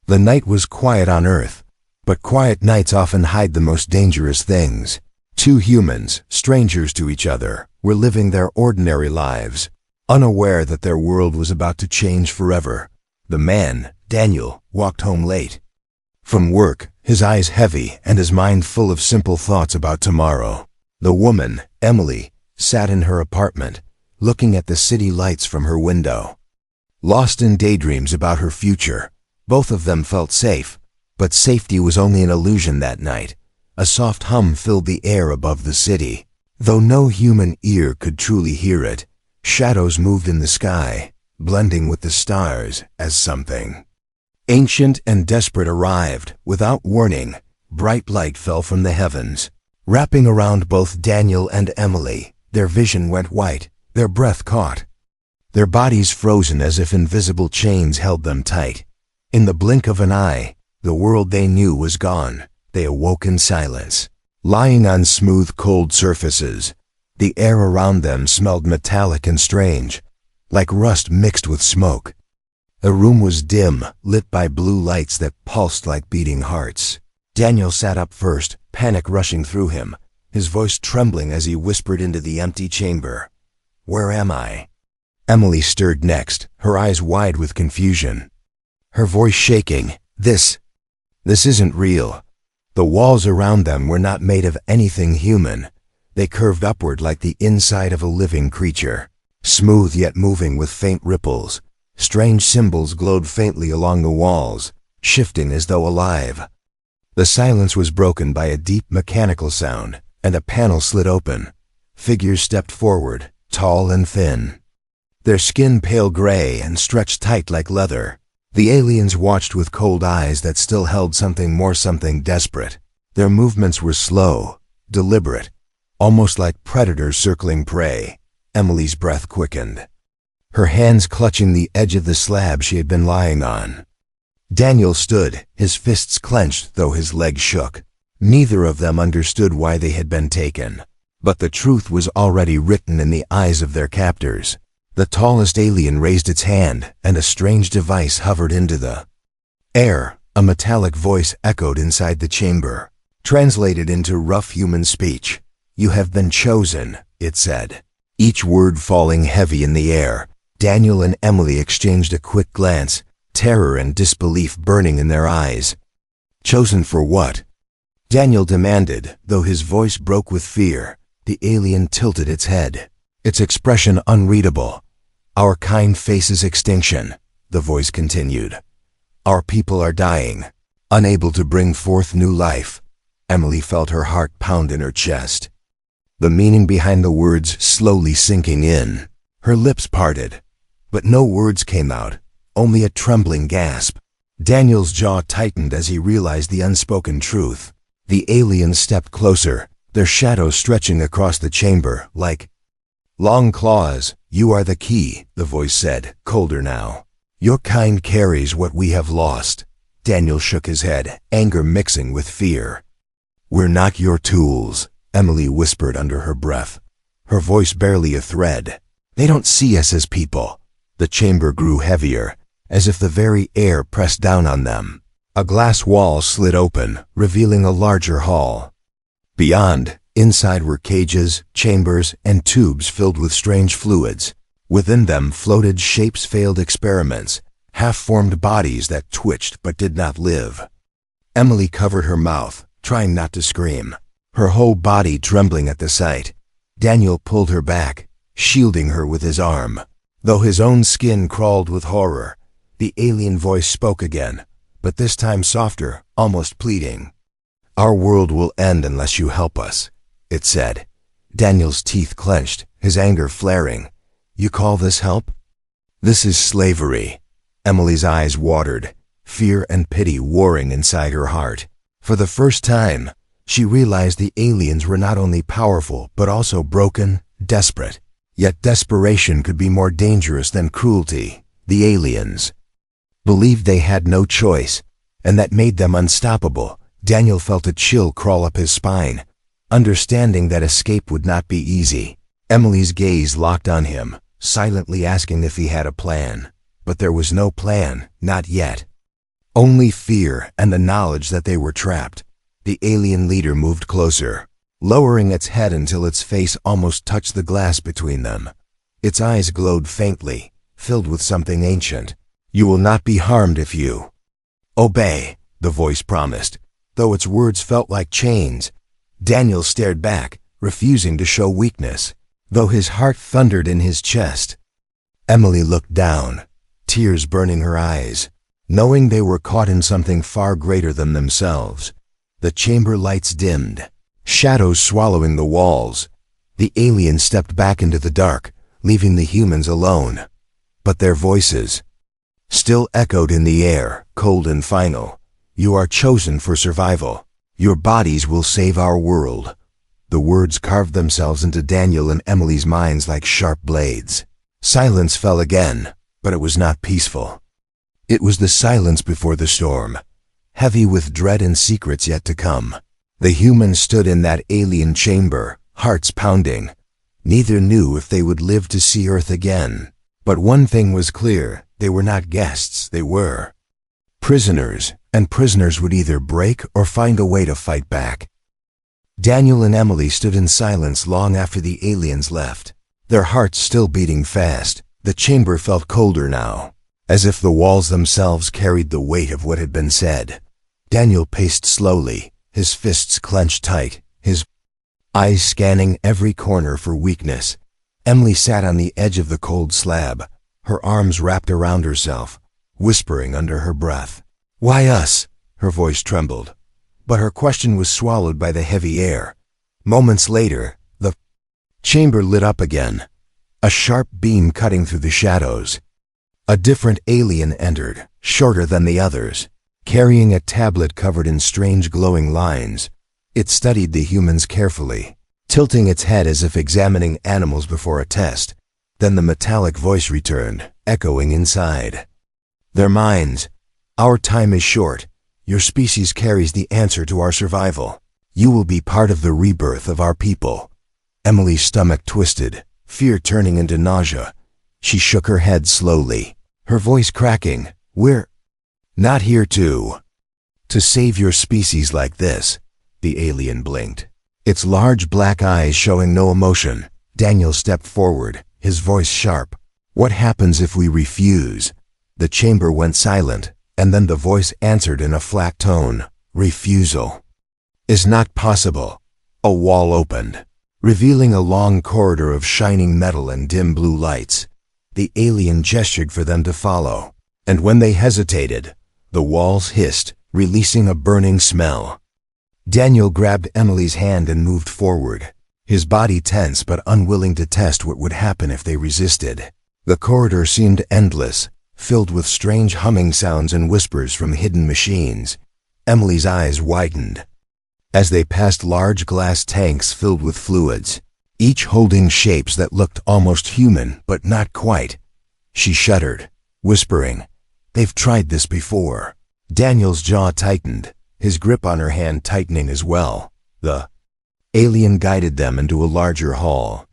The night was quiet on Earth, but quiet nights often hide the most dangerous things. Two humans, strangers to each other, were living their ordinary lives, unaware that their world was about to change forever. The man, Daniel, walked home late from work, his eyes heavy and his mind full of simple thoughts about tomorrow. The woman, Emily, sat in her apartment, looking at the city lights from her window. Lost in daydreams about her future, both of them felt safe, but safety was only an illusion that night. A soft hum filled the air above the city. Though no human ear could truly hear it, shadows moved in the sky, blending with the stars as something ancient and desperate arrived. Without warning, bright light fell from the heavens, wrapping around both Daniel and Emily. Their vision went white, their breath caught, their bodies frozen as if invisible chains held them tight. In the blink of an eye, the world they knew was gone. They awoke in silence. Lying on smooth, cold surfaces, the air around them smelled metallic and strange, like rust mixed with smoke. The room was dim, lit by blue lights that pulsed like beating hearts. Daniel sat up first, panic rushing through him, his voice trembling as he whispered into the empty chamber. "Where am I?" Emily stirred next, her eyes wide with confusion, her voice shaking. This isn't real." The walls around them were not made of anything human. They curved upward like the inside of a living creature, smooth yet moving with faint ripples. Strange symbols glowed faintly along the walls, shifting as though alive. The silence was broken by a deep mechanical sound, and a panel slid open. Figures stepped forward, tall and thin, their skin pale gray and stretched tight like leather. The aliens watched with cold eyes that still held something desperate. Their movements were slow, deliberate, almost like predators circling prey. Emily's breath quickened, her hands clutching the edge of the slab she had been lying on. Daniel stood, his fists clenched though his legs shook. Neither of them understood why they had been taken, but the truth was already written in the eyes of their captors. The tallest alien raised its hand, and a strange device hovered into the air. A metallic voice echoed inside the chamber, translated into rough human speech. "You have been chosen," it said, each word falling heavy in the air. Daniel and Emily exchanged a quick glance, terror and disbelief burning in their eyes. "Chosen for what?" Daniel demanded, though his voice broke with fear. The alien tilted its head, its expression unreadable. "Our kind faces extinction," the voice continued. "Our people are dying, unable to bring forth new life." Emily felt her heart pound in her chest, the meaning behind the words slowly sinking in. Her lips parted, but no words came out, only a trembling gasp. Daniel's jaw tightened as he realized the unspoken truth. The aliens stepped closer, their shadows stretching across the chamber like long claws. "You are the key," the voice said, colder now. "Your kind carries what we have lost." Daniel shook his head, anger mixing with fear. "We're not your tools," Emily whispered under her breath, her voice barely a thread. "They don't see us as people." The chamber grew heavier, as if the very air pressed down on them. A glass wall slid open, revealing a larger hall. Beyond, inside were cages, chambers, and tubes filled with strange fluids. Within them floated shapes failed experiments, half-formed bodies that twitched but did not live. Emily covered her mouth, trying not to scream, her whole body trembling at the sight. Daniel pulled her back, shielding her with his arm. Though his own skin crawled with horror, the alien voice spoke again, but this time softer, almost pleading. "Our world will end unless you help us," it said. Daniel's teeth clenched, his anger flaring. "You call this help? This is slavery." Emily's eyes watered, fear and pity warring inside her heart. For the first time, she realized the aliens were not only powerful but also broken, desperate. Yet desperation could be more dangerous than cruelty. The aliens believed they had no choice, and that made them unstoppable. Daniel felt a chill crawl up his spine, understanding that escape would not be easy. Emily's gaze locked on him, silently asking if he had a plan. But there was no plan, not yet. Only fear and the knowledge that they were trapped. The alien leader moved closer, lowering its head until its face almost touched the glass between them. Its eyes glowed faintly, filled with something ancient. "You will not be harmed if you obey," the voice promised, though its words felt like chains. Daniel stared back, refusing to show weakness, though his heart thundered in his chest. Emily looked down, tears burning her eyes, knowing they were caught in something far greater than themselves. The chamber lights dimmed, shadows swallowing the walls. The aliens stepped back into the dark, leaving the humans alone. But their voices still echoed in the air, cold and final. "You are chosen for survival. Your bodies will save our world." The words carved themselves into Daniel and Emily's minds like sharp blades. Silence fell again, but it was not peaceful. It was the silence before the storm, heavy with dread and secrets yet to come. The humans stood in that alien chamber, hearts pounding. Neither knew if they would live to see Earth again. But one thing was clear: they were not guests, they were prisoners, and prisoners would either break or find a way to fight back. Daniel and Emily stood in silence long after the aliens left, their hearts still beating fast. The chamber felt colder now, as if the walls themselves carried the weight of what had been said. Daniel paced slowly, his fists clenched tight, his eyes scanning every corner for weakness. Emily sat on the edge of the cold slab, her arms wrapped around herself, whispering under her breath. "Why us?" Her voice trembled, but her question was swallowed by the heavy air. Moments later, the chamber lit up again, a sharp beam cutting through the shadows. A different alien entered, shorter than the others, carrying a tablet covered in strange glowing lines. It studied the humans carefully, tilting its head as if examining animals before a test. Then the metallic voice returned, echoing inside their minds. "Our time is short. Your species carries the answer to our survival. You will be part of the rebirth of our people." Emily's stomach twisted, fear turning into nausea. She shook her head slowly, her voice cracking. "We're not here to save your species like this." The alien blinked, its large black eyes showing no emotion. Daniel stepped forward, his voice sharp. "What happens if we refuse?" The chamber went silent, and then the voice answered in a flat tone. "Refusal is not possible." A wall opened, revealing a long corridor of shining metal and dim blue lights. The alien gestured for them to follow, and when they hesitated, the walls hissed, releasing a burning smell. Daniel grabbed Emily's hand and moved forward, his body tense but unwilling to test what would happen if they resisted. The corridor seemed endless, filled with strange humming sounds and whispers from hidden machines. Emily's eyes widened as they passed large glass tanks filled with fluids, each holding shapes that looked almost human but not quite. She shuddered, whispering, "They've tried this before." Daniel's jaw tightened, his grip on her hand tightening as well. The alien guided them into a larger hall,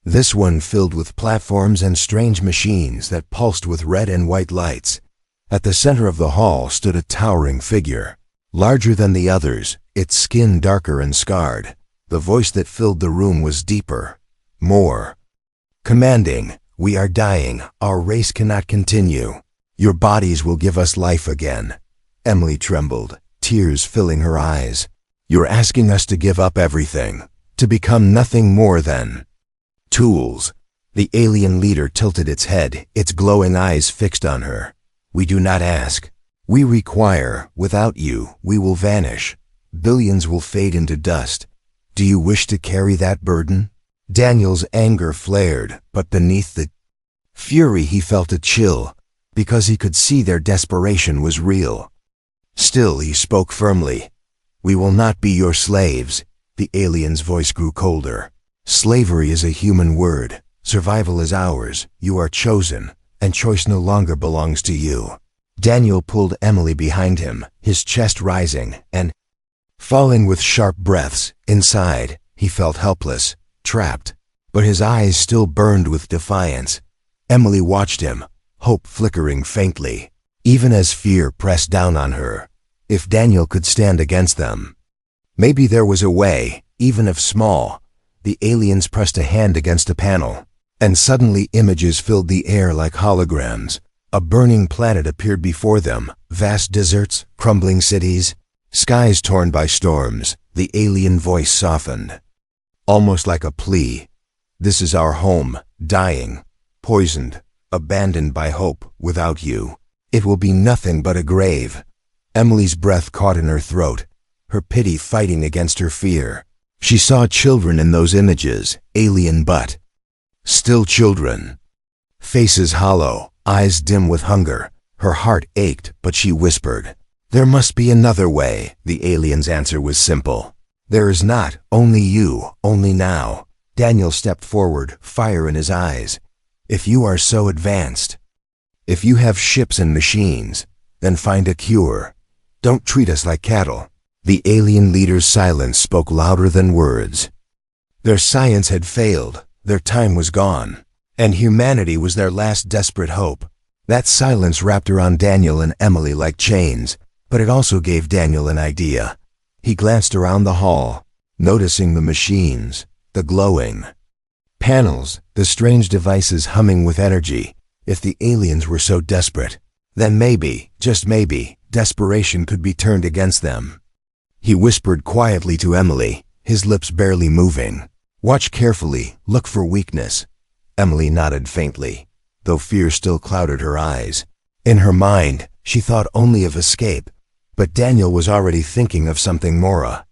this one filled with platforms and strange machines that pulsed with red and white lights. At the center of the hall stood a towering figure, larger than the others, its skin darker and scarred. The voice that filled the room was deeper, more commanding. "We are dying. Our race cannot continue. Your bodies will give us life again." Emily trembled, tears filling her eyes. "You're asking us to give up everything, to become nothing more than tools." The alien leader tilted its head, its glowing eyes fixed on her. "We do not ask. We require. Without you, we will vanish. Billions will fade into dust. Do you wish to carry that burden?" Daniel's anger flared, but beneath the fury he felt a chill, because he could see their desperation was real. Still, he spoke firmly. "We will not be your slaves." The alien's voice grew colder. "Slavery is a human word. Survival is ours. You are chosen, and choice no longer belongs to you." Daniel pulled Emily behind him, his chest rising and falling with sharp breaths. Inside, he felt helpless, trapped, but his eyes still burned with defiance. Emily watched him, hope flickering faintly. even as fear pressed down on her. If Daniel could stand against them. Maybe there was a way, even if small. The aliens pressed a hand against a panel, and suddenly images filled the air like holograms. A burning planet appeared before them, vast deserts, crumbling cities, skies torn by storms. The alien voice softened, almost like a plea. This is our home, dying, poisoned, abandoned by hope. Without you, it will be nothing but a grave. Emily's breath caught in her throat, her pity fighting against her fear. She saw children in those images, alien but still children. Faces hollow, eyes dim with hunger. Her heart ached, but she whispered, "There must be another way." The alien's answer was simple. "There is not, only you, only now." Daniel stepped forward, fire in his eyes. "If you are so advanced, if you have ships and machines, then find a cure. Don't treat us like cattle." The alien leader's silence spoke louder than words. Their science had failed, their time was gone, and humanity was their last desperate hope. That silence wrapped around Daniel and Emily like chains, but it also gave Daniel an idea. He glanced around the hall, noticing the machines, the glowing panels, the strange devices humming with energy. If the aliens were so desperate, then maybe, just maybe, desperation could be turned against them. He whispered quietly to Emily, his lips barely moving. "Watch carefully, look for weakness." Emily nodded faintly, though fear still clouded her eyes. In her mind, she thought only of escape, but Daniel was already thinking of something more.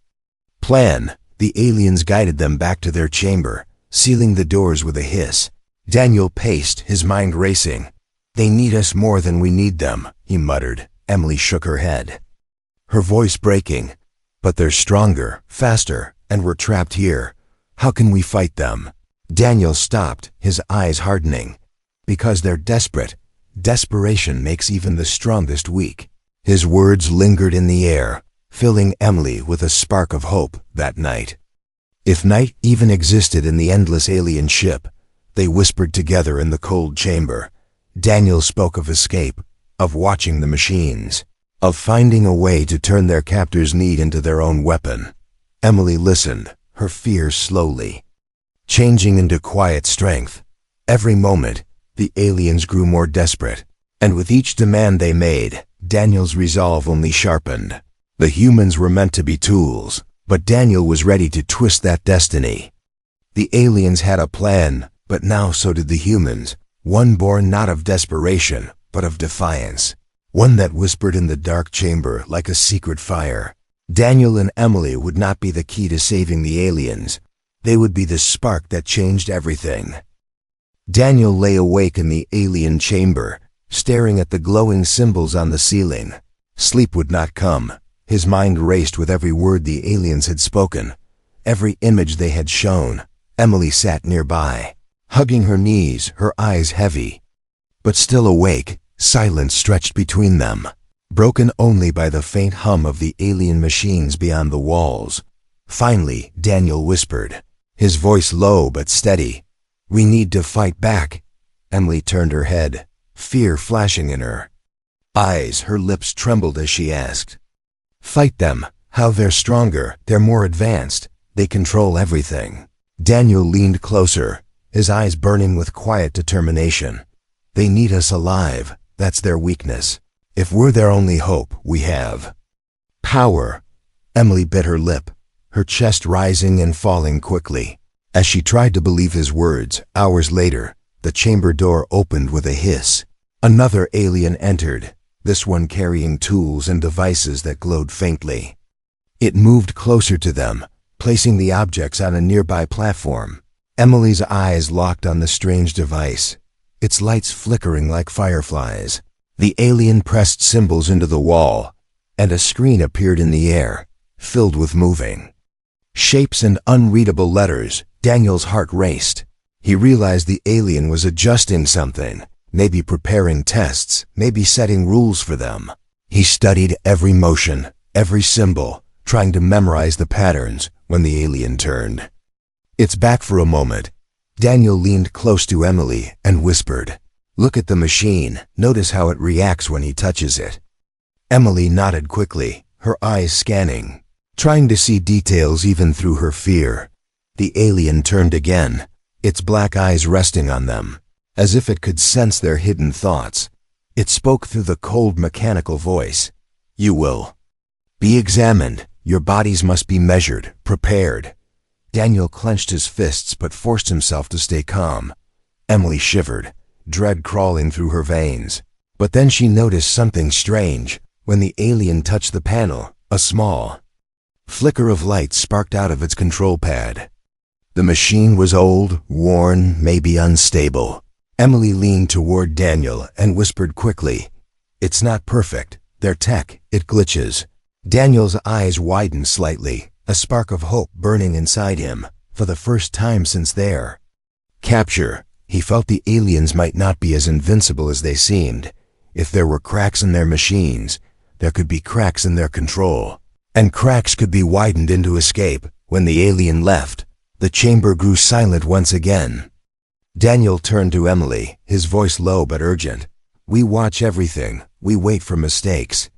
Plan. The aliens guided them back to their chamber, sealing the doors with a hiss. Daniel paced, his mind racing. "They need us more than we need them," he muttered. Emily shook her head, her voice breaking. "But they're stronger, faster, and we're trapped here. How can we fight them?" Daniel stopped, his eyes hardening. "Because they're desperate. Desperation makes even the strongest weak." His words lingered in the air, filling Emily with a spark of hope that night. If night even existed in the endless alien ship, they whispered together in the cold chamber. Daniel spoke of escape, of watching the machines, of finding a way to turn their captors' need into their own weapon. Emily listened, her fear slowly changing into quiet strength. Every moment, the aliens grew more desperate, and with each demand they made, Daniel's resolve only sharpened. The humans were meant to be tools, but Daniel was ready to twist that destiny. The aliens had a plan, but now so did the humans, one born not of desperation, but of defiance. One that whispered in the dark chamber like a secret fire. Daniel and Emily would not be the key to saving the aliens. They would be the spark that changed everything. Daniel lay awake in the alien chamber, staring at the glowing symbols on the ceiling. Sleep would not come. His mind raced with every word the aliens had spoken, every image they had shown. Emily sat nearby, hugging her knees, her eyes heavy. But still awake, silence stretched between them, broken only by the faint hum of the alien machines beyond the walls. Finally, Daniel whispered, his voice low but steady, "We need to fight back." Emily turned her head, fear flashing in her eyes. Her lips trembled as she asked, "Fight them? How? They're stronger, they're more advanced, they control everything." Daniel leaned closer, his eyes burning with quiet determination. "They need us alive, that's their weakness. If we're their only hope, we have power." Emily bit her lip, her chest rising and falling quickly. As she tried to believe his words, hours later, the chamber door opened with a hiss. Another alien entered, this one carrying tools and devices that glowed faintly. It moved closer to them, placing the objects on a nearby platform. Emily's eyes locked on the strange device, its lights flickering like fireflies. The alien pressed symbols into the wall, and a screen appeared in the air, filled with moving shapes and unreadable letters. Daniel's heart raced. He realized the alien was adjusting something, maybe preparing tests, maybe setting rules for them. He studied every motion, every symbol, trying to memorize the patterns. When the alien turned its back for a moment, Daniel leaned close to Emily and whispered, Look at the machine. Notice how it reacts when he touches it. Emily nodded quickly, her eyes scanning, trying to see details even through her fear. The alien turned again, its black eyes resting on them, as if it could sense their hidden thoughts. It spoke through the cold mechanical voice. You will be examined. Your bodies must be measured, prepared. Daniel clenched his fists but forced himself to stay calm. Emily shivered, dread crawling through her veins. But then she noticed something strange. When the alien touched the panel, a small flicker of light sparked out of its control pad. The machine was old, worn, maybe unstable. Emily leaned toward Daniel and whispered quickly, "It's not perfect. Their tech, it glitches." Daniel's eyes widened slightly, a spark of hope burning inside him, for the first time since their capture. He felt the aliens might not be as invincible as they seemed. If there were cracks in their machines, there could be cracks in their control. And cracks could be widened into escape. When the alien left, the chamber grew silent once again. Daniel turned to Emily, his voice low but urgent. "We watch everything. We wait for mistakes.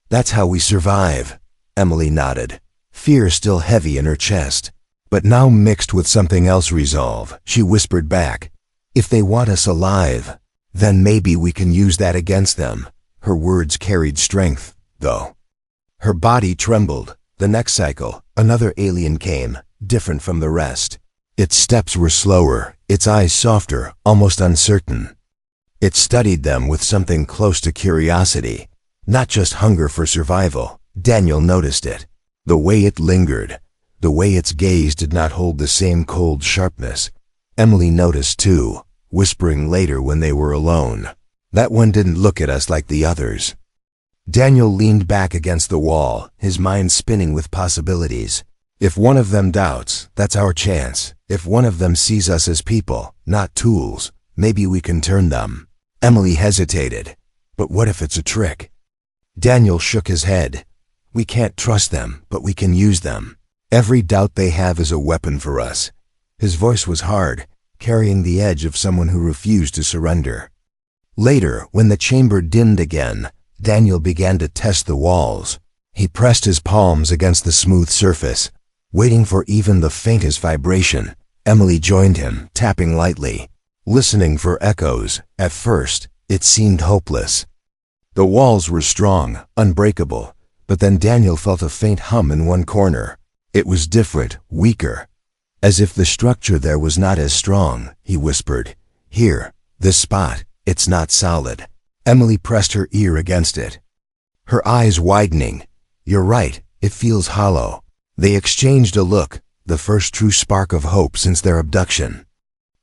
That's how we survive." Emily nodded, fear still heavy in her chest, but now mixed with something else resolve. She whispered back, "If they want us alive, then maybe we can use that against them." Her words carried strength, though. Her body trembled. The next cycle, another alien came, different from the rest. Its steps were slower, its eyes softer, almost uncertain. It studied them with something close to curiosity, not just hunger for survival. Daniel noticed it. The way it lingered, the way its gaze did not hold the same cold sharpness. Emily noticed too, whispering later when they were alone, "That one didn't look at us like the others." Daniel leaned back against the wall, his mind spinning with possibilities. If one of them doubts, that's our chance. If one of them sees us as people, not tools, maybe we can turn them. Emily hesitated. But what if it's a trick? Daniel shook his head. We can't trust them, but we can use them. Every doubt they have is a weapon for us. His voice was hard, carrying the edge of someone who refused to surrender. Later, when the chamber dimmed again, Daniel began to test the walls. He pressed his palms against the smooth surface, waiting for even the faintest vibration. Emily joined him, tapping lightly, listening for echoes. At first, it seemed hopeless. The walls were strong, unbreakable, but then Daniel felt a faint hum in one corner. It was different, weaker. As if the structure there was not as strong, he whispered, "Here, this spot, it's not solid." Emily pressed her ear against it, her eyes widening. "You're right, it feels hollow." They exchanged a look, the first true spark of hope since their abduction.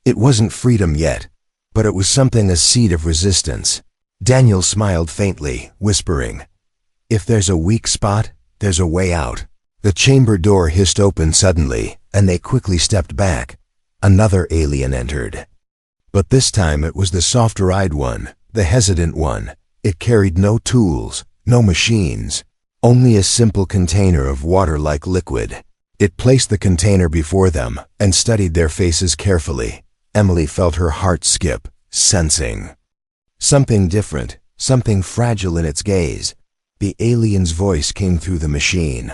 It wasn't freedom yet, but it was something, a seed of resistance. Daniel smiled faintly, whispering, "If there's a weak spot, there's a way out." The chamber door hissed open suddenly, and they quickly stepped back. Another alien entered. But this time it was the softer-eyed one, the hesitant one. It carried no tools, no machines, only a simple container of water-like liquid. It placed the container before them and studied their faces carefully. Emily felt her heart skip, sensing something different, something fragile in its gaze. The alien's voice came through the machine,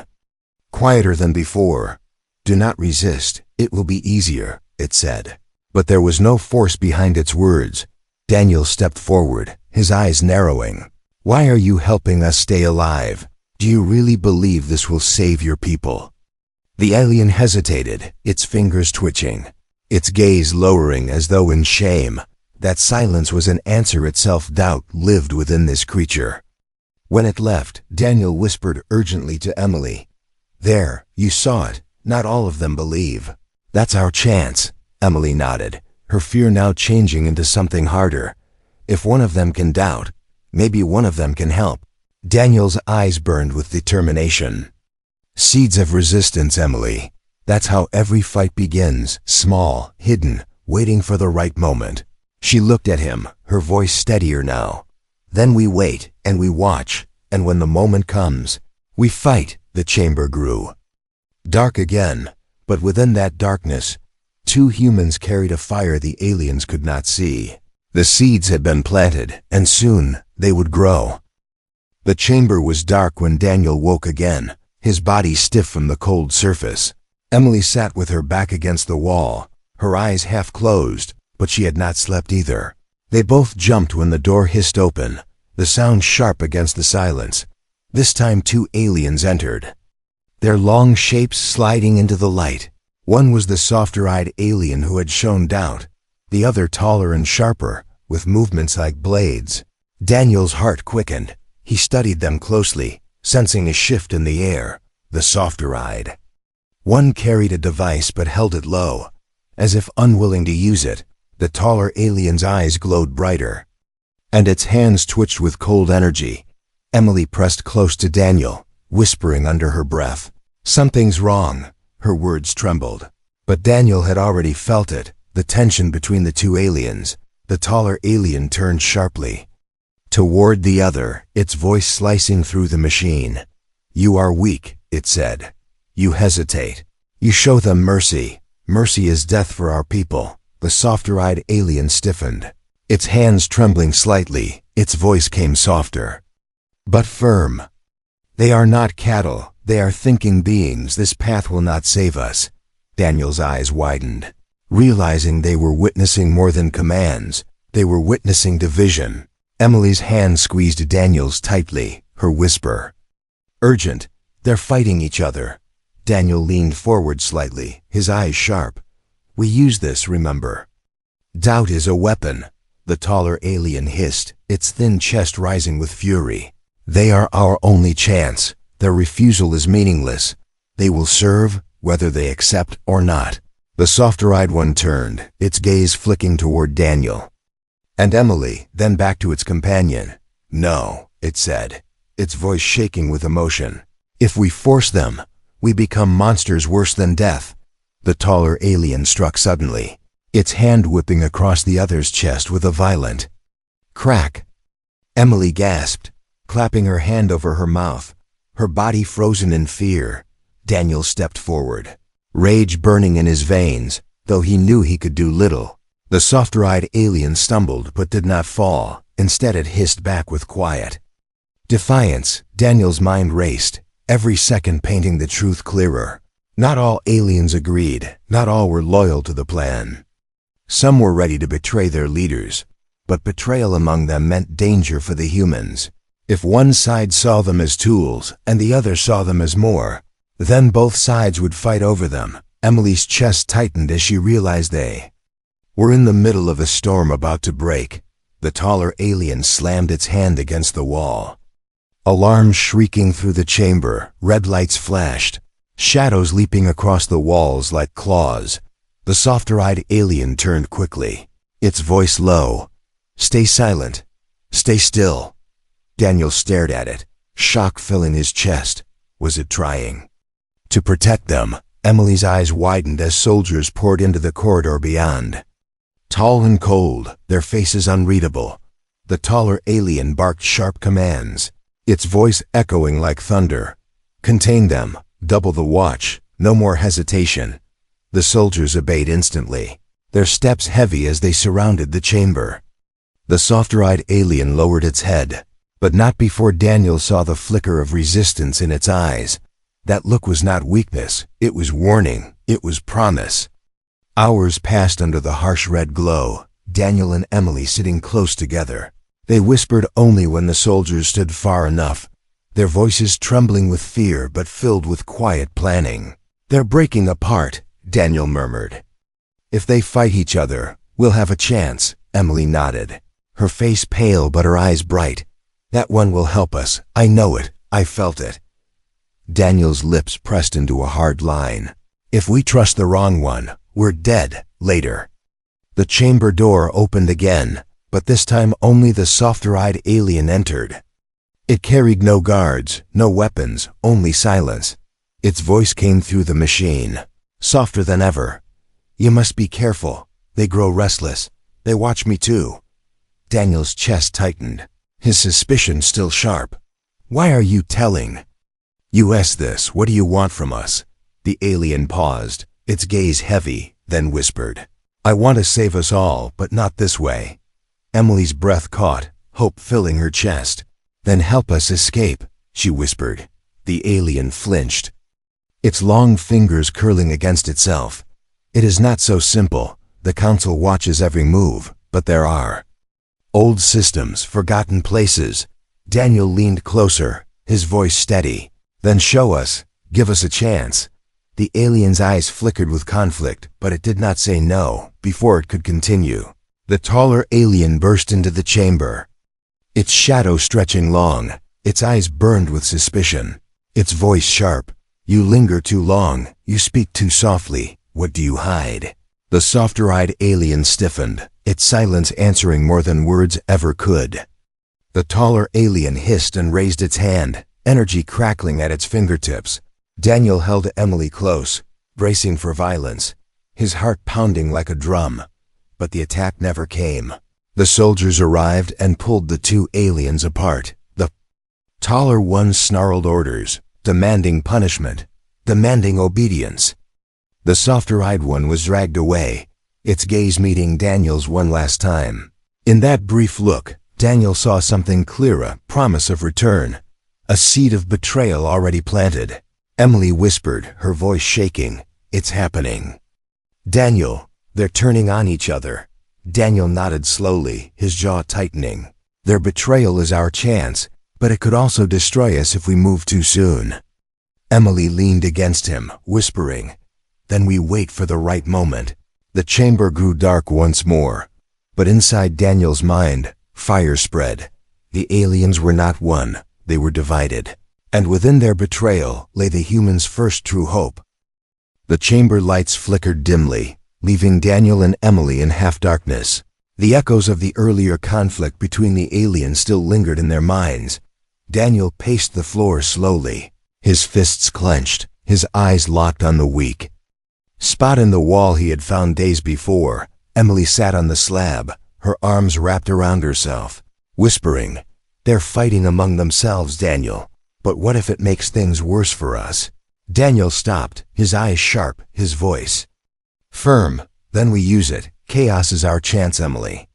quieter than before. "Do not resist, it will be easier," it said. But there was no force behind its words. Daniel stepped forward, his eyes narrowing. "Why are you helping us stay alive? Do you really believe this will save your people?" The alien hesitated, its fingers twitching, its gaze lowering as though in shame. That silence was an answer itself. Doubt lived within this creature. When it left, Daniel whispered urgently to Emily, "There, you saw it. Not all of them believe. That's our chance." Emily nodded, her fear now changing into something harder. If one of them can doubt, maybe one of them can help. Daniel's eyes burned with determination. "Seeds of resistance, Emily. That's how every fight begins, small, hidden, waiting for the right moment." She looked at him, her voice steadier now. "Then we wait, and we watch, and when the moment comes, we fight." The chamber grew dark again, but within that darkness, two humans carried a fire the aliens could not see. The seeds had been planted, and soon they would grow. The chamber was dark when Daniel woke again, his body stiff from the cold surface. Emily sat with her back against the wall, her eyes half closed, but she had not slept either. They both jumped when the door hissed open, the sound sharp against the silence. This time 2 aliens entered, their long shapes sliding into the light. One was the softer-eyed alien who had shown doubt, the other taller and sharper, with movements like blades. Daniel's heart quickened. He studied them closely, sensing a shift in the air. The softer-eyed one carried a device but held it low, as if unwilling to use it. The taller alien's eyes glowed brighter, and its hands twitched with cold energy. Emily pressed close to Daniel, whispering under her breath, "Something's wrong." Her words trembled, but Daniel had already felt it, the tension between the 2 aliens. The taller alien turned sharply toward the other, its voice slicing through the machine. "You are weak," it said. "You hesitate. You show them mercy. Mercy is death for our people." The softer-eyed alien stiffened, its hands trembling slightly. Its voice came softer, but firm. "They are not cattle. They are thinking beings. This path will not save us." Daniel's eyes widened, realizing they were witnessing more than commands. They were witnessing division. Emily's hand squeezed Daniel's tightly, her whisper urgent. "They're fighting each other." Daniel leaned forward slightly, his eyes sharp. "We use this, remember? Doubt is a weapon." The taller alien hissed, its thin chest rising with fury. "They are our only chance. Their refusal is meaningless. They will serve, whether they accept or not." The softer-eyed one turned, its gaze flicking toward Daniel and Emily, then back to its companion. "No," it said, its voice shaking with emotion. "If we force them, we become monsters worse than death." The taller alien struck suddenly, its hand whipping across the other's chest with a violent crack. Emily gasped, clapping her hand over her mouth, her body frozen in fear. Daniel stepped forward, rage burning in his veins, though he knew he could do little. The softer-eyed alien stumbled but did not fall. Instead it hissed back with quiet defiance. Daniel's mind raced, every second painting the truth clearer. Not all aliens agreed, not all were loyal to the plan. Some were ready to betray their leaders, but betrayal among them meant danger for the humans. If one side saw them as tools and the other saw them as more, then both sides would fight over them. Emily's chest tightened as she realized they were in the middle of a storm about to break. The taller alien slammed its hand against the wall. Alarms shrieking through the chamber, red lights flashed, shadows leaping across the walls like claws. The softer-eyed alien turned quickly, its voice low. "Stay silent. Stay still." Daniel stared at it, shock filling his chest. Was it trying to protect them? Emily's eyes widened as soldiers poured into the corridor beyond. Tall and cold, their faces unreadable. The taller alien barked sharp commands, its voice echoing like thunder. "Contain them. Double the watch. No more hesitation." The soldiers obeyed instantly, their steps heavy as they surrounded the chamber. The softer-eyed alien lowered its head, but not before Daniel saw the flicker of resistance in its eyes. That look was not weakness, it was warning, it was promise. Hours passed under the harsh red glow, Daniel and Emily sitting close together. They whispered only when the soldiers stood far enough, their voices trembling with fear but filled with quiet planning. "They're breaking apart," Daniel murmured. "If they fight each other, we'll have a chance." Emily nodded, her face pale but her eyes bright. "That one will help us. I know it. I felt it." Daniel's lips pressed into a hard line. "If we trust the wrong one, we're dead later." The chamber door opened again, but this time only the softer-eyed alien entered. It carried no guards, no weapons, only silence. Its voice came through the machine, softer than ever. "You must be careful. They grow restless. They watch me too." Daniel's chest tightened, his suspicion still sharp. "Why are you telling us this? What do you want from us?" The alien paused, its gaze heavy, then whispered, "I want to save us all, but not this way." Emily's breath caught, hope filling her chest. "Then help us escape," she whispered. The alien flinched, its long fingers curling against itself. "It is not so simple. The Council watches every move, but there are old systems, forgotten places." Daniel leaned closer, his voice steady. "Then show us. Give us a chance." The alien's eyes flickered with conflict, but it did not say no before it could continue. The taller alien burst into the chamber, its shadow stretching long, its eyes burned with suspicion, its voice sharp. "You linger too long, you speak too softly. What do you hide?" The softer-eyed alien stiffened, its silence answering more than words ever could. The taller alien hissed and raised its hand, energy crackling at its fingertips. Daniel held Emily close, bracing for violence, his heart pounding like a drum. But the attack never came. The soldiers arrived and pulled the two aliens apart. The taller one snarled orders, demanding punishment, demanding obedience. The softer-eyed one was dragged away, its gaze meeting Daniel's one last time. In that brief look, Daniel saw something clearer, promise of return, a seed of betrayal already planted. Emily whispered, her voice shaking, "It's happening." "Daniel, they're turning on each other." Daniel nodded slowly, his jaw tightening. "Their betrayal is our chance, but it could also destroy us if we move too soon." Emily leaned against him, whispering, "Then we wait for the right moment." The chamber grew dark once more, but inside Daniel's mind, fire spread. The aliens were not one, they were divided. And within their betrayal lay the humans' first true hope. The chamber lights flickered dimly, leaving Daniel and Emily in half-darkness. The echoes of the earlier conflict between the aliens still lingered in their minds. Daniel paced the floor slowly, his fists clenched, his eyes locked on the weak spot in the wall he had found days before. Emily sat on the slab, her arms wrapped around herself, whispering, "They're fighting among themselves, Daniel. But what if it makes things worse for us?" Daniel stopped, his eyes sharp, his voice firm. "Then we use it. Chaos is our chance, Emily.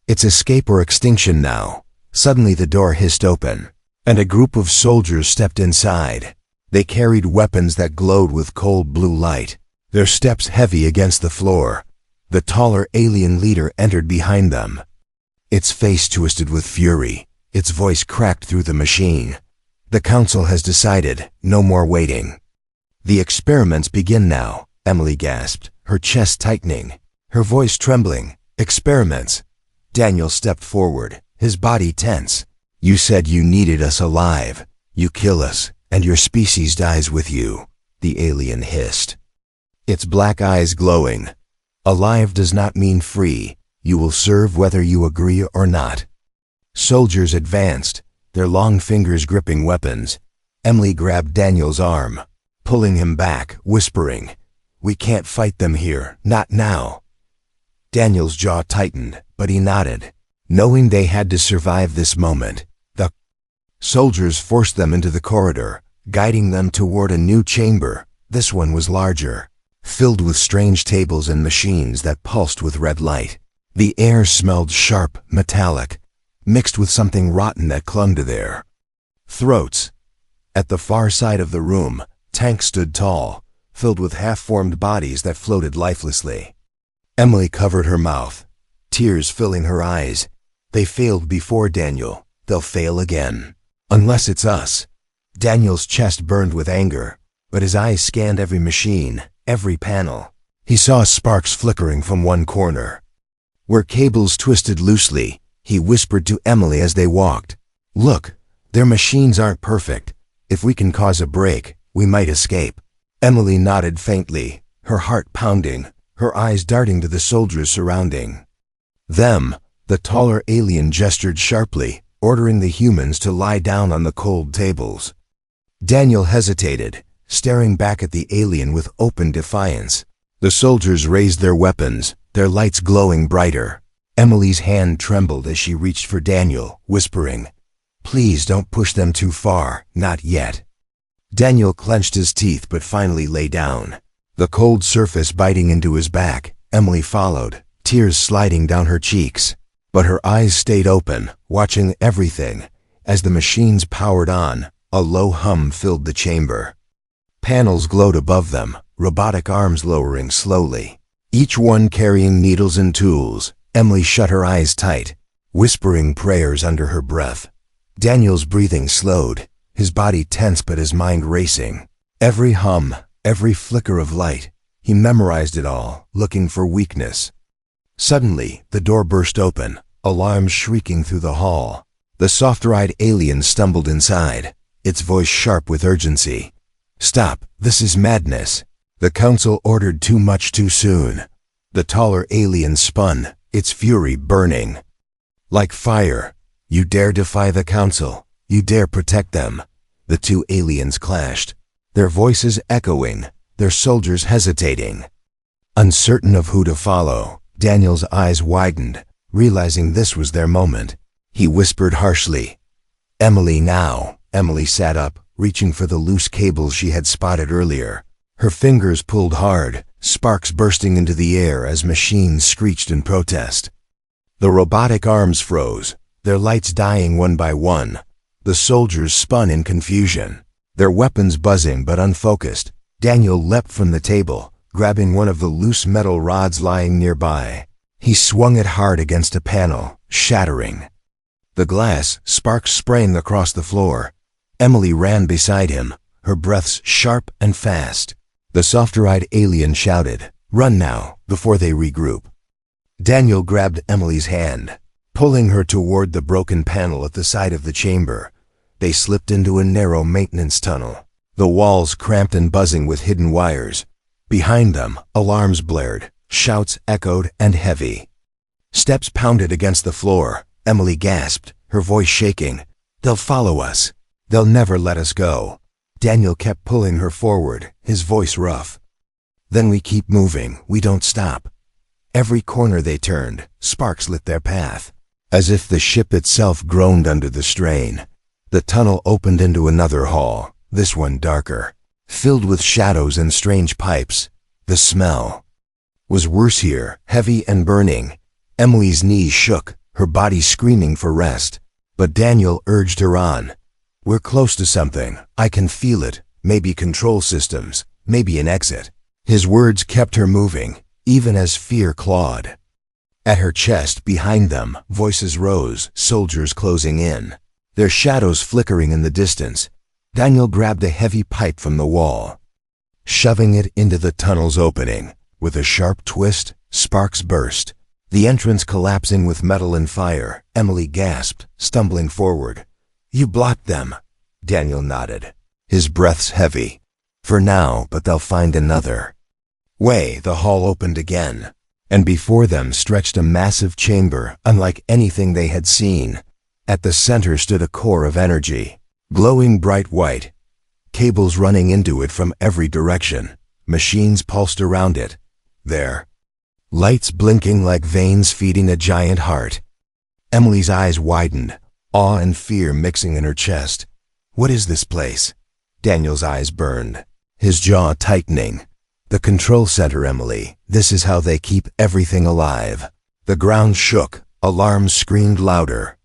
It's escape or extinction now." Suddenly the door hissed open, and a group of soldiers stepped inside. They carried weapons that glowed with cold blue light, their steps heavy against the floor. The taller alien leader entered behind them, its face twisted with fury, its voice cracked through the machine. "The Council has decided, no more waiting." "The experiments begin now," Emily gasped, her chest tightening, her voice trembling. "Experiments?" Daniel stepped forward, his body tense. "You said you needed us alive. You kill us, and your species dies with you," the alien hissed, its black eyes glowing. "Alive does not mean free. You will serve whether you agree or not." Soldiers advanced, their long fingers gripping weapons. Emily grabbed Daniel's arm, pulling him back, whispering, "We can't fight them here, not now." Daniel's jaw tightened, but he nodded, knowing they had to survive this moment. The soldiers forced them into the corridor, guiding them toward a new chamber. This one was larger, filled with strange tables and machines that pulsed with red light. The air smelled sharp, metallic, mixed with something rotten that clung to their throats. At the far side of the room, tanks stood tall, filled with half-formed bodies that floated lifelessly. Emily covered her mouth, tears filling her eyes. They failed before, Daniel. They'll fail again. Unless it's us. Daniel's chest burned with anger, but his eyes scanned every machine, every panel. He saw sparks flickering from one corner, where cables twisted loosely. He whispered to Emily as they walked, "Look, their machines aren't perfect. If we can cause a break, we might escape." Emily nodded faintly, her heart pounding, her eyes darting to the soldiers surrounding them. The taller alien gestured sharply, ordering the humans to lie down on the cold tables. Daniel hesitated, staring back at the alien with open defiance. The soldiers raised their weapons, their lights glowing brighter. Emily's hand trembled as she reached for Daniel, whispering, "Please don't push them too far, not yet." Daniel clenched his teeth but finally lay down, the cold surface biting into his back. Emily followed, tears sliding down her cheeks. But her eyes stayed open, watching everything. As the machines powered on, a low hum filled the chamber. Panels glowed above them, robotic arms lowering slowly, each one carrying needles and tools. Emily shut her eyes tight, whispering prayers under her breath. Daniel's breathing slowed, his body tense but his mind racing. Every hum, every flicker of light, he memorized it all, looking for weakness. Suddenly, the door burst open, alarms shrieking through the hall. The soft-eyed alien stumbled inside, its voice sharp with urgency. "Stop, this is madness." The council ordered too much too soon. The taller alien spun, its fury burning. Like fire, "You dare defy the council, you dare protect them." The two aliens clashed, their voices echoing, their soldiers hesitating. Uncertain of who to follow, Daniel's eyes widened, realizing this was their moment. He whispered harshly, "Emily now." Emily sat up, reaching for the loose cables she had spotted earlier. Her fingers pulled hard, sparks bursting into the air as machines screeched in protest. The robotic arms froze, their lights dying one by one. The soldiers spun in confusion, their weapons buzzing but unfocused. Daniel leapt from the table, grabbing one of the loose metal rods lying nearby. He swung it hard against a panel, shattering the glass, sparks spraying across the floor. Emily ran beside him, her breaths sharp and fast. The softer-eyed alien shouted, "Run now, before they regroup." Daniel grabbed Emily's hand, pulling her toward the broken panel at the side of the chamber. They slipped into a narrow maintenance tunnel, the walls cramped and buzzing with hidden wires. Behind them, alarms blared, shouts echoed and heavy. Steps pounded against the floor. Emily gasped, her voice shaking. "They'll follow us. They'll never let us go." Daniel kept pulling her forward, his voice rough. "Then we keep moving, we don't stop." Every corner they turned, sparks lit their path. As if the ship itself groaned under the strain. The tunnel opened into another hall, this one darker, filled with shadows and strange pipes. The smell was worse here, heavy and burning. Emily's knees shook, her body screaming for rest. But Daniel urged her on. "We're close to something, I can feel it, maybe control systems, maybe an exit." His words kept her moving, even as fear clawed. At her chest, behind them, voices rose, soldiers closing in, their shadows flickering in the distance. Daniel grabbed a heavy pipe from the wall, shoving it into the tunnel's opening. With a sharp twist, sparks burst, the entrance collapsing with metal and fire. Emily gasped, stumbling forward. "You blocked them." Daniel nodded, his breaths heavy. "For now, but they'll find another way." The hall opened again, and before them stretched a massive chamber unlike anything they had seen. At the center stood a core of energy, glowing bright white, cables running into it from every direction. Machines pulsed around it, their lights blinking like veins feeding a giant heart. Emily's eyes widened, awe and fear mixing in her chest. "What is this place?" Daniel's eyes burned, his jaw tightening. "The control center, Emily. This is how they keep everything alive." The ground shook, alarms screamed louder.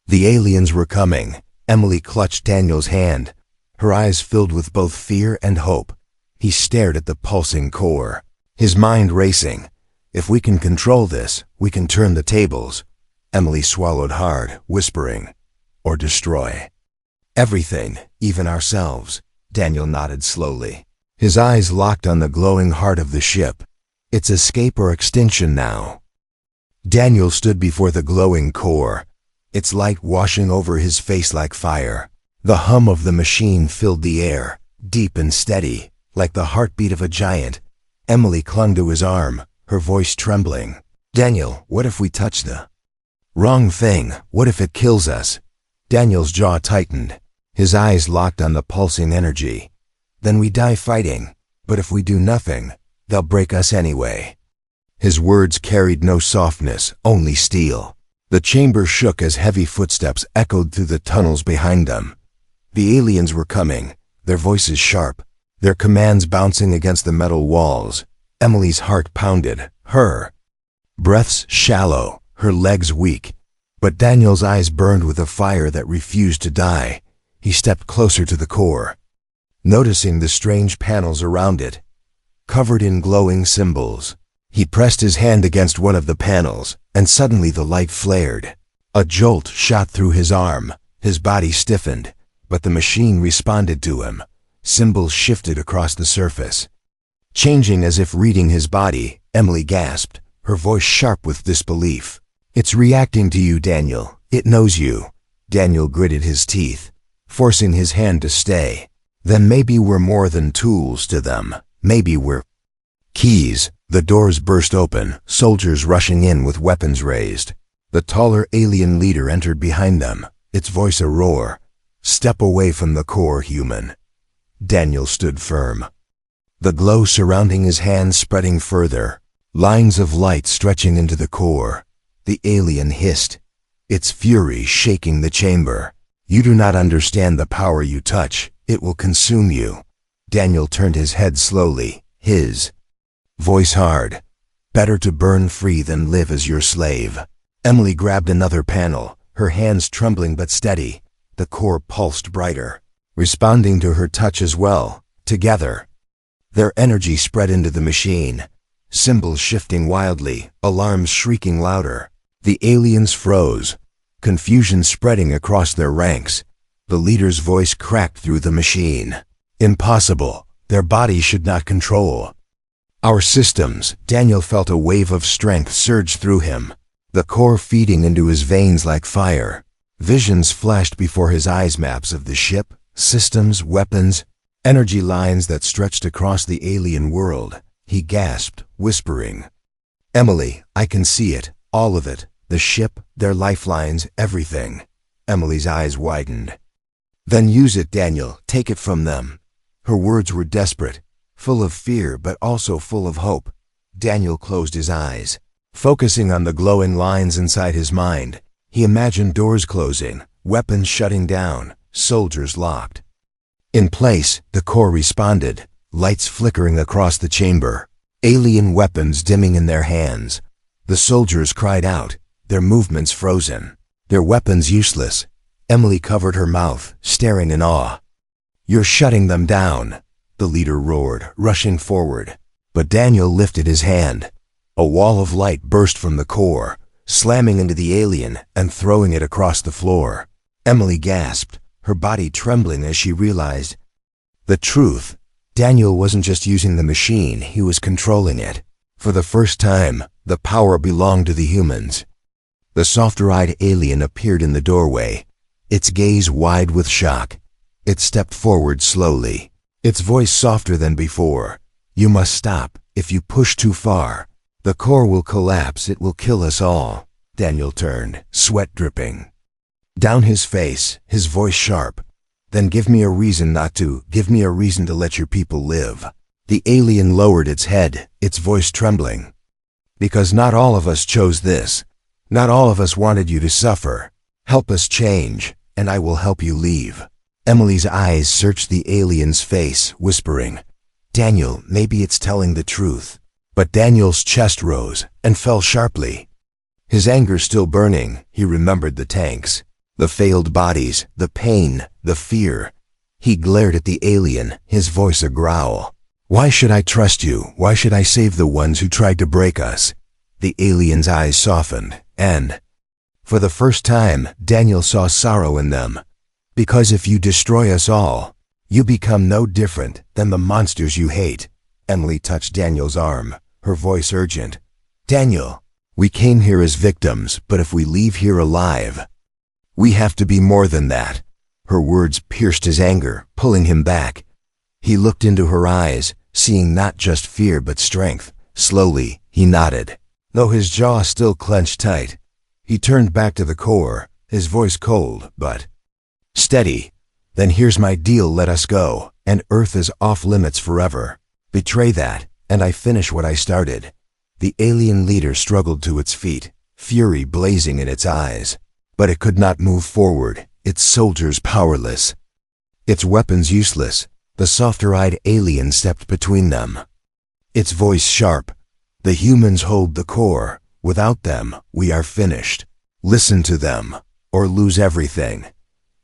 The aliens were coming. Emily clutched Daniel's hand, her eyes filled with both fear and hope. He stared at the pulsing core, his mind racing. "If we can control this, we can turn the tables." Emily swallowed hard, whispering, "Or destroy everything, even ourselves." Daniel nodded slowly, his eyes locked on the glowing heart of the ship. "It's escape or extinction now." Daniel stood before the glowing core, its light washing over his face like fire. The hum of the machine filled the air, deep and steady, like the heartbeat of a giant. Emily clung to his arm, her voice trembling. "Daniel, what if we touch the wrong thing? What if it kills us?" Daniel's jaw tightened, his eyes locked on the pulsing energy. "Then we die fighting. But if we do nothing, they'll break us anyway." His words carried no softness, only steel. The chamber shook as heavy footsteps echoed through the tunnels behind them. The aliens were coming, their voices sharp, their commands bouncing against the metal walls. Emily's heart pounded, her breaths shallow, her legs weak. But Daniel's eyes burned with a fire that refused to die. He stepped closer to the core, noticing the strange panels around it, covered in glowing symbols. He pressed his hand against one of the panels, and suddenly the light flared. A jolt shot through his arm. His body stiffened, but the machine responded to him. Symbols shifted across the surface, changing as if reading his body. Emily gasped, her voice sharp with disbelief. "It's reacting to you, Daniel. It knows you." Daniel gritted his teeth, forcing his hand to stay. "Then maybe we're more than tools to them. Maybe we're keys." The doors burst open, soldiers rushing in with weapons raised. The taller alien leader entered behind them, its voice a roar. "Step away from the core, human." Daniel stood firm, the glow surrounding his hands spreading further, lines of light stretching into the core. The alien hissed, its fury shaking the chamber. "You do not understand the power you touch. It will consume you." Daniel turned his head slowly, his voice hard. "Better to burn free than live as your slave." Emily grabbed another panel, her hands trembling but steady. The core pulsed brighter, responding to her touch as well. Together, their energy spread into the machine, symbols shifting wildly, alarms shrieking louder. The aliens froze, confusion spreading across their ranks. The leader's voice cracked through the machine. "Impossible. Their bodies should not control our systems." Daniel felt a wave of strength surge through him, the core feeding into his veins like fire. Visions flashed before his eyes, maps of the ship, systems, weapons, energy lines that stretched across the alien world. He gasped, whispering, "Emily, I can see it, all of it. The ship, their lifelines, everything." Emily's eyes widened. "Then use it, Daniel. Take it from them." Her words were desperate, full of fear but also full of hope. Daniel closed his eyes, focusing on the glowing lines inside his mind. He imagined doors closing, weapons shutting down, soldiers locked in place. The core responded, lights flickering across the chamber, alien weapons dimming in their hands. The soldiers cried out, their movements frozen, their weapons useless. Emily covered her mouth, staring in awe. "You're shutting them down," the leader roared, rushing forward. But Daniel lifted his hand. A wall of light burst from the core, slamming into the alien and throwing it across the floor. Emily gasped, her body trembling as she realized the truth. Daniel wasn't just using the machine, he was controlling it. For the first time, the power belonged to the humans. The softer-eyed alien appeared in the doorway, its gaze wide with shock. It stepped forward slowly, its voice softer than before. "You must stop. If you push too far, the core will collapse. It will kill us all." Daniel turned, sweat dripping down his face, his voice sharp. "Then give me a reason not to. Give me a reason to let your people live." The alien lowered its head, its voice trembling. "Because not all of us chose this. Not all of us wanted you to suffer. Help us change, and I will help you leave." Emily's eyes searched the alien's face, whispering, "Daniel, maybe it's telling the truth." But Daniel's chest rose and fell sharply. His anger still burning, he remembered the tanks, the failed bodies, the pain, the fear. He glared at the alien, his voice a growl. "Why should I trust you? Why should I save the ones who tried to break us?" The alien's eyes softened, and for the first time, Daniel saw sorrow in them. "Because if you destroy us all, you become no different than the monsters you hate." Emily touched Daniel's arm, her voice urgent. "Daniel, we came here as victims, but if we leave here alive, we have to be more than that." Her words pierced his anger, pulling him back. He looked into her eyes, seeing not just fear but strength. Slowly, he nodded, though his jaw still clenched tight. He turned back to the core, his voice cold but steady. "Then here's my deal. Let us go, and Earth is off limits forever. Betray that, and I finish what I started." The alien leader struggled to its feet, fury blazing in its eyes. But it could not move forward, its soldiers powerless, its weapons useless. The softer-eyed alien stepped between them, its voice sharp. "The humans hold the core. Without them, we are finished. Listen to them, or lose everything.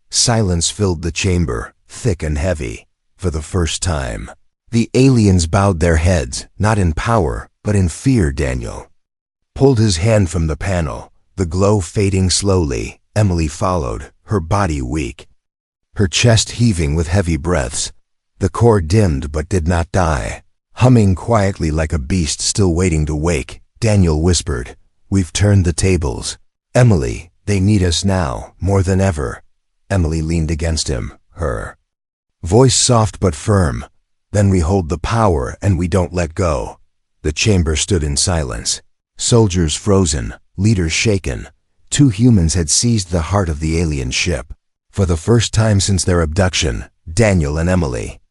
Silence filled the chamber, thick and heavy. For the first time, the aliens bowed their heads, not in power, but in fear. Daniel pulled his hand from the panel, the glow fading slowly. Emily followed, her body weak, her chest heaving with heavy breaths. The core dimmed but did not die, humming quietly like a beast still waiting to wake. Daniel whispered, "We've turned the tables. Emily, they need us now, more than ever." Emily leaned against him, her voice soft but firm. "Then we hold the power and we don't let go." The chamber stood in silence. Soldiers frozen, leaders shaken. Two humans had seized the heart of the alien ship. For the first time since their abduction, Daniel and Emily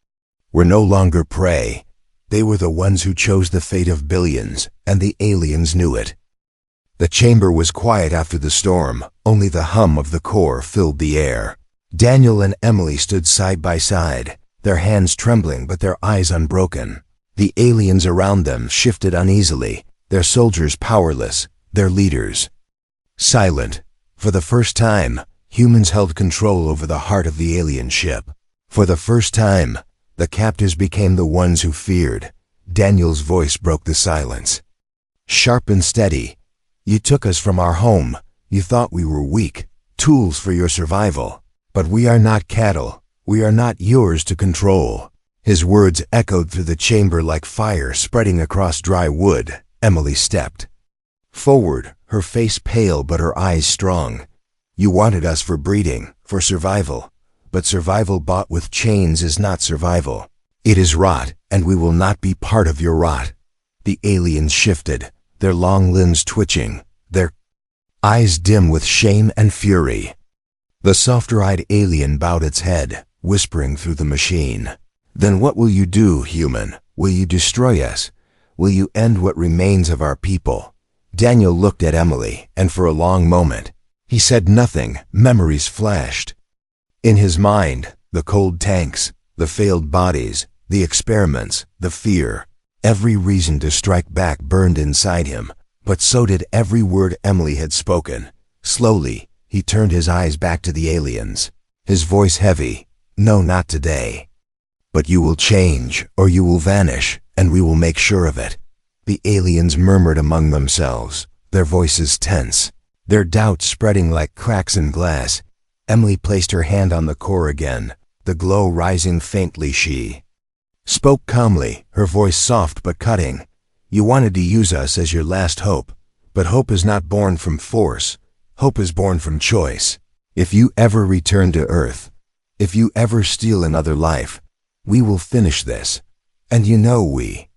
were no longer prey. They were the ones who chose the fate of billions, and the aliens knew it. The chamber was quiet after the storm. Only the hum of the core filled the air. Daniel and Emily stood side by side, their hands trembling but their eyes unbroken. The aliens around them shifted uneasily, their soldiers powerless, their leaders silent. For the first time, humans held control over the heart of the alien ship. For the first time, the captives became the ones who feared. Daniel's voice broke the silence, sharp and steady. "You took us from our home. You thought we were weak, tools for your survival. But we are not cattle. We are not yours to control." His words echoed through the chamber like fire spreading across dry wood. Emily stepped forward, her face pale but her eyes strong. "You wanted us for breeding, for survival. But survival bought with chains is not survival. It is rot, and we will not be part of your rot." The aliens shifted, their long limbs twitching, their eyes dim with shame and fury. The softer-eyed alien bowed its head, whispering through the machine, "Then what will you do, human? Will you destroy us? Will you end what remains of our people?" Daniel looked at Emily, and for a long moment, he said nothing. Memories flashed in his mind, the cold tanks, the failed bodies, the experiments, the fear. Every reason to strike back burned inside him, but so did every word Emily had spoken. Slowly, he turned his eyes back to the aliens, his voice heavy. "No, not today. But you will change, or you will vanish, and we will make sure of it." The aliens murmured among themselves, their voices tense, their doubts spreading like cracks in glass. Emily placed her hand on the core again, the glow rising faintly. She spoke calmly, her voice soft but cutting. "You wanted to use us as your last hope, but hope is not born from force. Hope is born from choice. If you ever return to Earth, if you ever steal another life, we will finish this. And you know we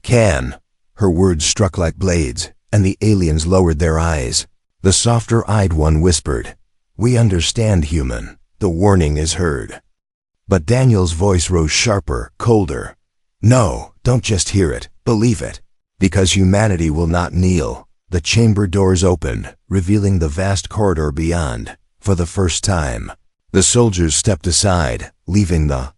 can." Her words struck like blades, and the aliens lowered their eyes. The softer-eyed one whispered, "We understand, human." The warning is heard. But Daniel's voice rose sharper, colder. "No, don't just hear it, believe it. Because humanity will not kneel." The chamber doors opened, revealing the vast corridor beyond. For the first time, the soldiers stepped aside, leaving the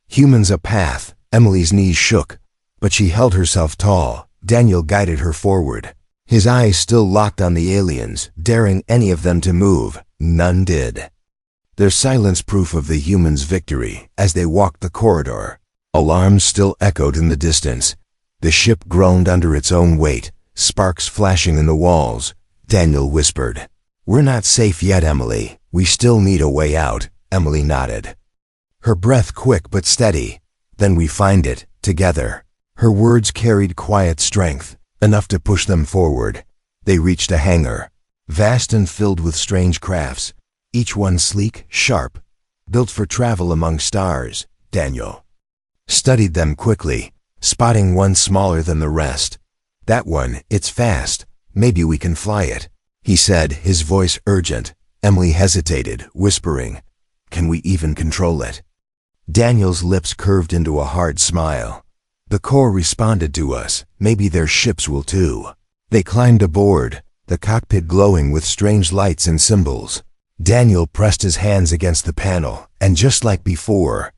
humans a path. Emily's knees shook, but she held herself tall. Daniel guided her forward, his eyes still locked on the aliens, daring any of them to move. None did. Their silence proof of the humans' victory. As they walked the corridor, alarms still echoed in the distance. The ship groaned under its own weight, sparks flashing in the walls. Daniel whispered, "We're not safe yet, Emily. We still need a way out." Emily nodded, her breath quick but steady. "Then we find it, together." Her words carried quiet strength, enough to push them forward. They reached a hangar, vast and filled with strange crafts, each one sleek, sharp, built for travel among stars. Daniel studied them quickly, spotting one smaller than the rest. "That one, it's fast. Maybe we can fly it," he said, his voice urgent. Emily hesitated, whispering, "Can we even control it?" Daniel's lips curved into a hard smile. "The core responded to us. Maybe their ships will too." They climbed aboard, the cockpit glowing with strange lights and symbols. Daniel pressed his hands against the panel, and just like before,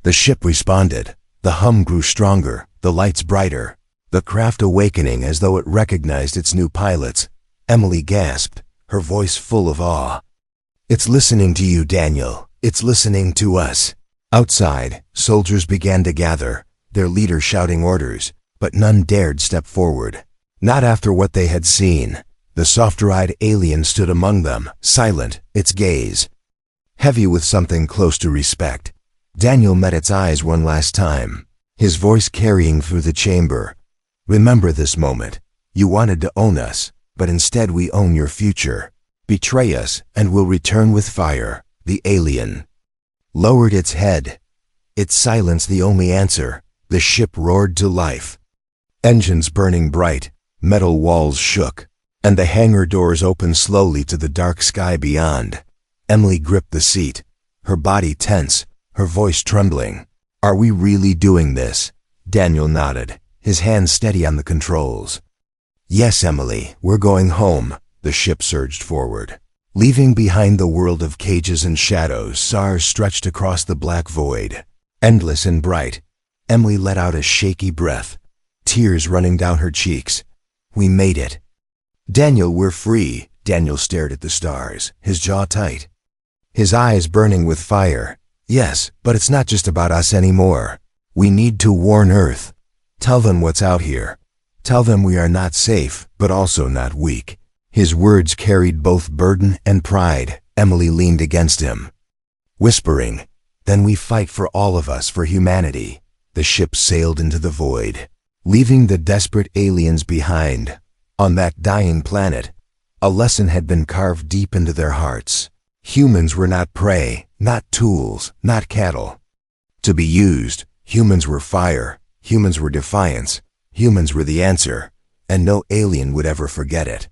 the ship responded. The hum grew stronger, the lights brighter. the craft awakening as though it recognized its new pilots. Emily gasped, her voice full of awe. "It's listening to you, Daniel. It's listening to us." Outside, soldiers began to gather, their leader shouting orders, but none dared step forward. Not after what they had seen. The softer-eyed alien stood among them, silent, its gaze heavy with something close to respect. Daniel met its eyes one last time, his voice carrying through the chamber. "Remember this moment. You wanted to own us, but instead we own your future. Betray us, and we'll return with fire." The alien lowered its head, its silence the only answer. The ship roared to life. Engines burning bright, metal walls shook, and the hangar doors opened slowly to the dark sky beyond. Emily gripped the seat, her body tense, her voice trembling. "Are we really doing this?" Daniel nodded, his hands steady on the controls. "Yes, Emily, we're going home." The ship surged forward. Leaving behind the world of cages and shadows, stars stretched across the black void, endless and bright. Emily let out a shaky breath, tears running down her cheeks. "We made it." "Daniel, we're free." Daniel stared at the stars, his jaw tight, his eyes burning with fire. "Yes, but it's not just about us anymore. We need to warn Earth. Tell them what's out here. Tell them we are not safe, but also not weak." His words carried both burden and pride. Emily leaned against him, whispering, "Then we fight for all of us, for humanity." The ship sailed into the void, leaving the desperate aliens behind. On that dying planet, a lesson had been carved deep into their hearts. Humans were not prey, not tools, not cattle to be used. Humans were fire, humans were defiance, humans were the answer, and no alien would ever forget it.